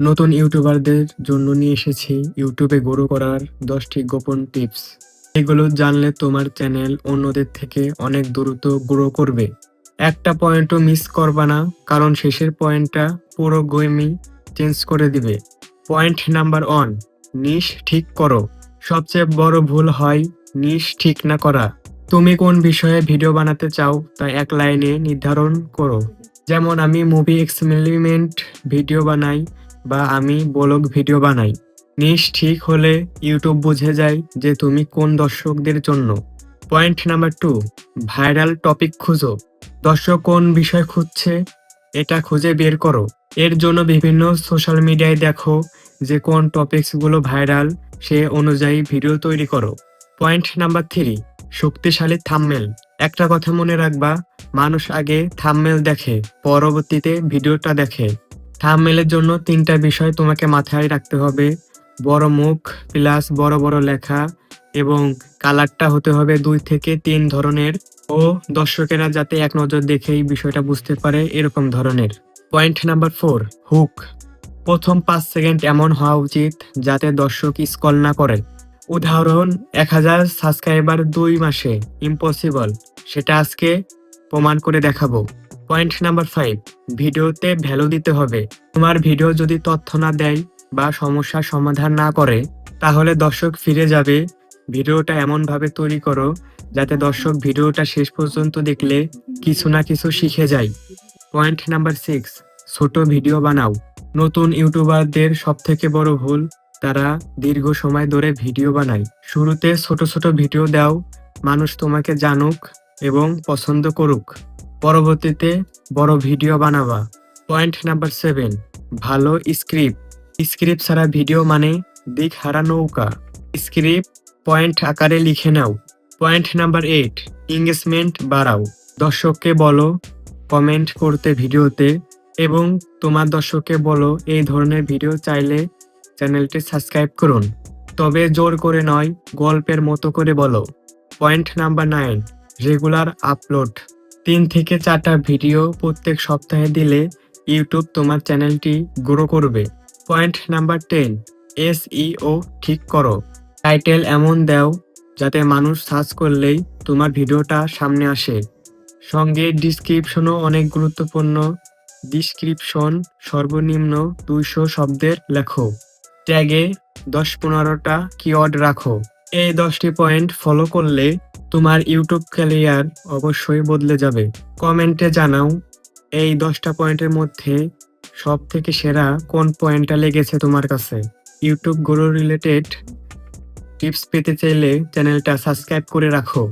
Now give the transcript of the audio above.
নতুন ইউটিউবারদের জন্য নিয়ে এসেছি ইউটিউবে গ্রো করার 10টি গোপন টিপস। এগুলো জানলে তোমার চ্যানেল অন্যদের থেকে অনেক দ্রুত গ্রো করবে। একটা পয়েন্টও মিস করবা না, কারণ শেষের পয়েন্টটা পুরো গেমই চেঞ্জ করে দিবে। পয়েন্ট নাম্বার 1, নিশ ঠিক করো। সবচেয়ে বড় ভুল হয় নিশ ঠিক না করা। তুমি কোন বিষয়ে ভিডিও বানাতে চাও তা এক লাইনে নির্ধারণ করো। যেমন আমি মুভি এক্সপেরিমেন্ট ভিডিও বানাই বা আমি ব্লগ ভিডিও বানাই। নিশ ঠিক হলে ইউটিউব বুঝে যায় যে তুমি কোন দর্শকদের জন্য। পয়েন্ট নাম্বার 2, ভাইরাল টপিক খুঁজো। দর্শক কোন বিষয় খুঁজছে এটা খুঁজে বের করো। এর জন্য বিভিন্ন সোশ্যাল মিডিয়ায় দেখো যে কোন টপিকসগুলো ভাইরাল, সে অনুযায়ী ভিডিও তৈরি করো। পয়েন্ট নাম্বার 3, শক্তিশালী থাম্বনেল। একটা কথা মনে রাখবা, মানুষ আগে থাম্বনেল দেখে, পরবর্তীতে ভিডিওটা দেখে। থাম্বনেলের জন্য 3টা বিষয় তোমাকে মাথায় রাখতে হবে: বড় মুখ প্লাস বড় বড় লেখা, এবং কালারটা হতে হবে 2 থেকে 3 ধরনের, ও দর্শকেরা যাতে এক নজর দেখেই বিষয়টা বুঝতে পারে এরকম ধরনের। Point number 4, hook. প্রথম 5 সেকেন্ড এমন হওয়া উচিত যাতে দর্শক স্ক্রল না করে। উদাহরণ, 1000 সাবস্ক্রাইবার 2 মাসে ইম্পসিবল, সেটা আজকে প্রমাণ করে দেখাবো। পয়েন্ট নাম্বার 5, ভিডিওতে ভ্যালু দিতে হবে। তোমার ভিডিও যদি তথ্য না দেয় বা সমস্যার সমাধান না করে, তাহলে দর্শক ফিরে যাবে। ভিডিওটা এমনভাবে তৈরি করো যাতে দর্শক ভিডিওটা শেষ পর্যন্ত দেখলে কিছু না কিছু শিখে যায়। পয়েন্ট নাম্বার 6, ছোট ভিডিও বানাও। নতুন ইউটিউবারদের সবথেকে বড় ভুল, তারা দীর্ঘ সময় ধরে ভিডিও বানায়। শুরুতে ছোট ছোট ভিডিও দাও, মানুষ তোমাকে জানুক এবং পছন্দ করুক। পরবর্তীতে বড় ভিডিও বানাবা। পয়েন্ট নাম্বার 7, ভালো স্ক্রিপ্ট। স্ক্রিপ্ট ছাড়া ভিডিও মানে দিক হারা নৌকা। স্ক্রিপ্ট পয়েন্ট আকারে লিখে নাও। পয়েন্ট নাম্বার 8, এঙ্গেজমেন্ট বাড়াও। দর্শককে বলো কমেন্ট করতে ভিডিওতে, এবং তোমার দর্শককে বলো এই ধরনের ভিডিও চাইলে চ্যানেলটি সাবস্ক্রাইব করুন, তবে জোর করে নয়, গল্পের মতো করে বলো। Point number 9, regular upload. 3 থেকে 4টা ভিডিও প্রত্যেক সপ্তাহে দিলে ইউটিউব তোমার চ্যানেলটি গ্রো করবে। পয়েন্ট নাম্বার 10, এসইও ঠিক করো। টাইটেল এমন দাও যাতে মানুষ সার্চ করলেই তোমার ভিডিওটা সামনে আসে। সঙ্গে ডিসক্রিপশনও অনেক গুরুত্বপূর্ণ। ডিসক্রিপশন সর্বনিম্ন 200 শব্দের লেখো। ট্যাগে 10-15টা কিওয়ার্ড রাখো। এই 10টি পয়েন্ট ফলো করলে তোমার ইউটিউব ক্যারিয়ার অবশ্যই বদলে যাবে। কমেন্টে জানাও এই 10টা পয়েন্টের মধ্যে সব থেকে সেরা কোন পয়েন্টটা লেগেছে তোমার কাছে। ইউটিউব গ্রো রিলেটেড টিপস পেতে চাইলে চ্যানেলটা সাবস্ক্রাইব করে রাখো।